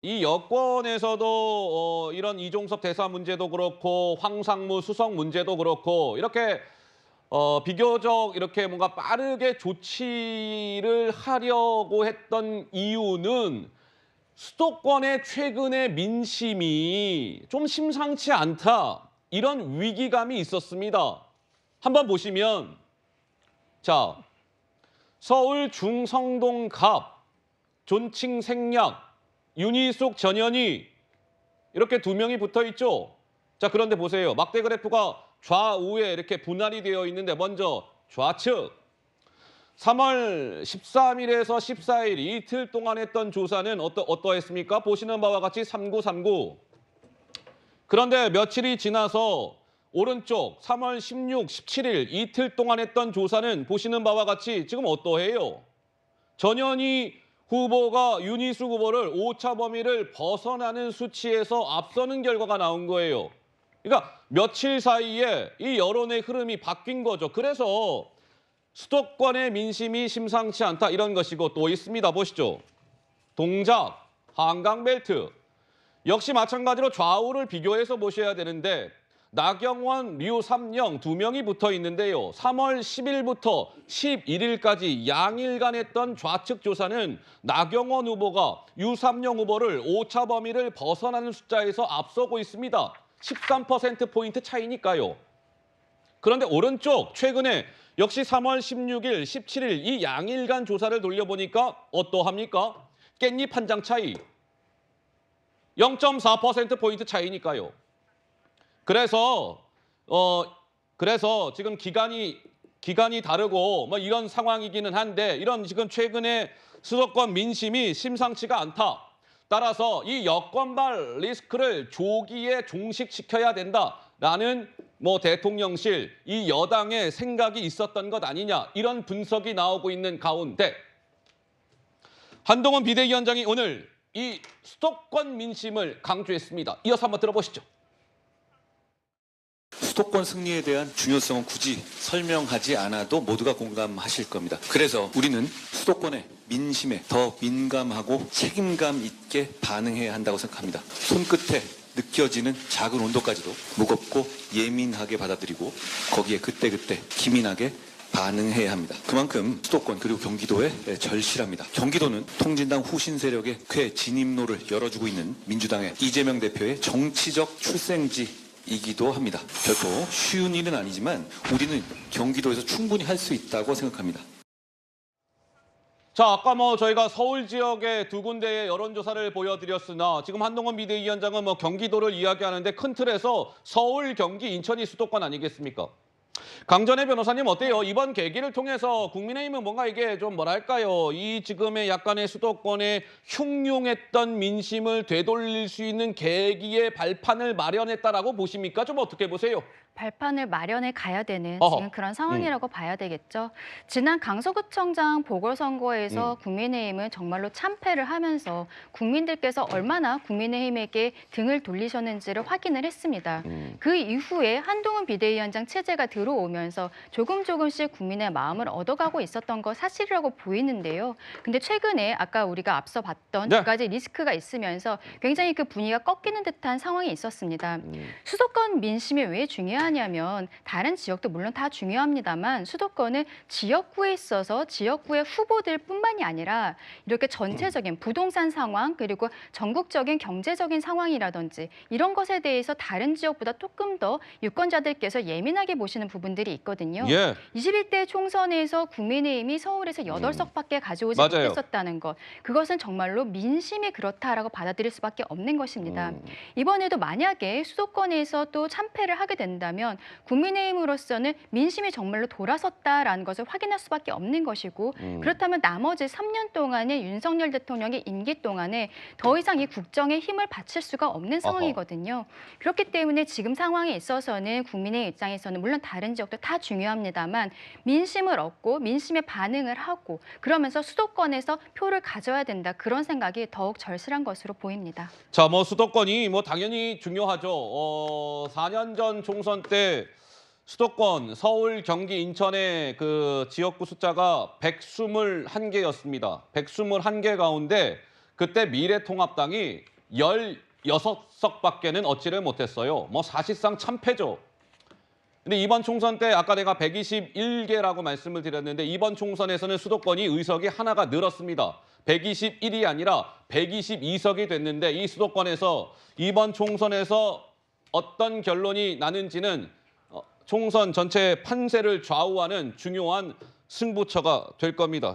이 여권에서도 이런 이종섭 대사 문제도 그렇고 황상무 수석 문제도 그렇고 이렇게 비교적 이렇게 뭔가 빠르게 조치를 하려고 했던 이유는 수도권의 최근의 민심이 좀 심상치 않다. 이런 위기감이 있었습니다. 한번 보시면 자, 서울 중성동 갑, 존칭 생략, 윤희숙 전현희 이렇게 두 명이 붙어 있죠. 자, 그런데 보세요. 막대 그래프가 좌우에 이렇게 분할이 되어 있는데 먼저 좌측 3월 13일에서 14일 이틀 동안 했던 조사는 어떠했습니까? 보시는 바와 같이 3939. 그런데 며칠이 지나서 오른쪽 3월 16, 17일 이틀 동안 했던 조사는 보시는 바와 같이 지금 어떠해요? 전현희 후보가 윤희숙 후보를 오차 범위를 벗어나는 수치에서 앞서는 결과가 나온 거예요. 그러니까 며칠 사이에 이 여론의 흐름이 바뀐 거죠. 그래서 수도권의 민심이 심상치 않다 이런 것이고 또 있습니다. 보시죠. 동작, 한강벨트. 역시 마찬가지로 좌우를 비교해서 보셔야 되는데 나경원, 류삼영 두 명이 붙어 있는데요. 3월 10일부터 11일까지 양일간 했던 좌측 조사는 나경원 후보가 유삼영 후보를 오차 범위를 벗어나는 숫자에서 앞서고 있습니다. 13%포인트 차이니까요. 그런데 오른쪽 최근에 역시 3월 16일, 17일 이 양일간 조사를 돌려보니까 어떠합니까? 깻잎 한 장 차이. 0.4%포인트 차이니까요. 그래서 지금 기간이 다르고 뭐 이런 상황이기는 한데 이런 지금 최근에 수도권 민심이 심상치가 않다. 따라서 이 여권발 리스크를 조기에 종식시켜야 된다라는 뭐 대통령실 이 여당의 생각이 있었던 것 아니냐 이런 분석이 나오고 있는 가운데 한동훈 비대위원장이 오늘 이 수도권 민심을 강조했습니다. 이어서 한번 들어보시죠. 수도권 승리에 대한 중요성은 굳이 설명하지 않아도 모두가 공감하실 겁니다. 그래서 우리는 수도권의 민심에 더 민감하고 책임감 있게 반응해야 한다고 생각합니다. 손끝에 느껴지는 작은 온도까지도 무겁고 예민하게 받아들이고 거기에 그때그때 기민하게 반응해야 합니다. 그만큼 수도권 그리고 경기도에 절실합니다. 경기도는 통진당 후신 세력의 진입로를 열어주고 있는 민주당의 이재명 대표의 정치적 출생지이기도 합니다. 결코 쉬운 일은 아니지만 우리는 경기도에서 충분히 할 수 있다고 생각합니다. 자, 아까 저희가 서울 지역의 두 군데의 여론조사를 보여드렸으나 지금 한동훈 비대위원장은 경기도를 이야기하는데 큰 틀에서 서울, 경기, 인천이 수도권 아니겠습니까? 강전혜 변호사님 어때요? 이번 계기를 통해서 국민의힘은 뭔가 이게 좀 뭐랄까요? 이 지금의 약간의 수도권에 흉흉했던 민심을 되돌릴 수 있는 계기의 발판을 마련했다라고 보십니까? 좀 어떻게 보세요? 발판을 마련해 가야 되는 어허. 지금 그런 상황이라고 봐야 되겠죠. 지난 강서구청장 보궐선거에서 국민의힘은 정말로 참패를 하면서 국민들께서 얼마나 국민의힘에게 등을 돌리셨는지를 확인을 했습니다. 그 이후에 한동훈 비대위원장 체제가 들어오면서 조금씩 국민의 마음을 얻어가고 있었던 거 사실이라고 보이는데요. 근데 최근에 아까 우리가 앞서 봤던 네. 두 가지 리스크가 있으면서 굉장히 그 분위기가 꺾이는 듯한 상황이 있었습니다. 수도권 민심이 왜 중요하냐면 다른 지역도 물론 다 중요합니다만 수도권은 지역구에 있어서 지역구의 후보들뿐만이 아니라 이렇게 전체적인 부동산 상황 그리고 전국적인 경제적인 상황이라든지 이런 것에 대해서 다른 지역보다 조금 더 유권자들께서 예민하게 보시는 부분들이 있거든요. 예. 21대 총선에서 국민의힘이 서울에서 8석밖에 가져오지 맞아요. 못했었다는 것. 그것은 정말로 민심이 그렇다라고 받아들일 수밖에 없는 것입니다. 이번에도 만약에 수도권에서 또 참패를 하게 된다면 국민의힘으로서는 민심이 정말로 돌아섰다라는 것을 확인할 수밖에 없는 것이고 그렇다면 나머지 3년 동안의 윤석열 대통령의 임기 동안에 더 이상 이 국정에 힘을 바칠 수가 없는 상황이거든요. 그렇기 때문에 지금 상황에 있어서는 국민의 입장에서는 물론 다른 지역도 다 중요합니다만 민심을 얻고 민심에 반응을 하고 그러면서 수도권에서 표를 가져야 된다 그런 생각이 더욱 절실한 것으로 보입니다. 자, 수도권이 당연히 중요하죠. 4년 전 총선 때 수도권 서울, 경기, 인천의 그 지역구 숫자가 121개였습니다. 121개 가운데 그때 미래통합당이 16석밖에는 얻지를 못했어요. 뭐 사실상 참패죠. 근데 이번 총선 때 아까 내가 121개라고 말씀을 드렸는데 이번 총선에서는 수도권이 의석이 하나가 늘었습니다. 121이 아니라 122석이 됐는데 이 수도권에서 이번 총선에서 어떤 결론이 나는지는 총선 전체 판세를 좌우하는 중요한 승부처가 될 겁니다.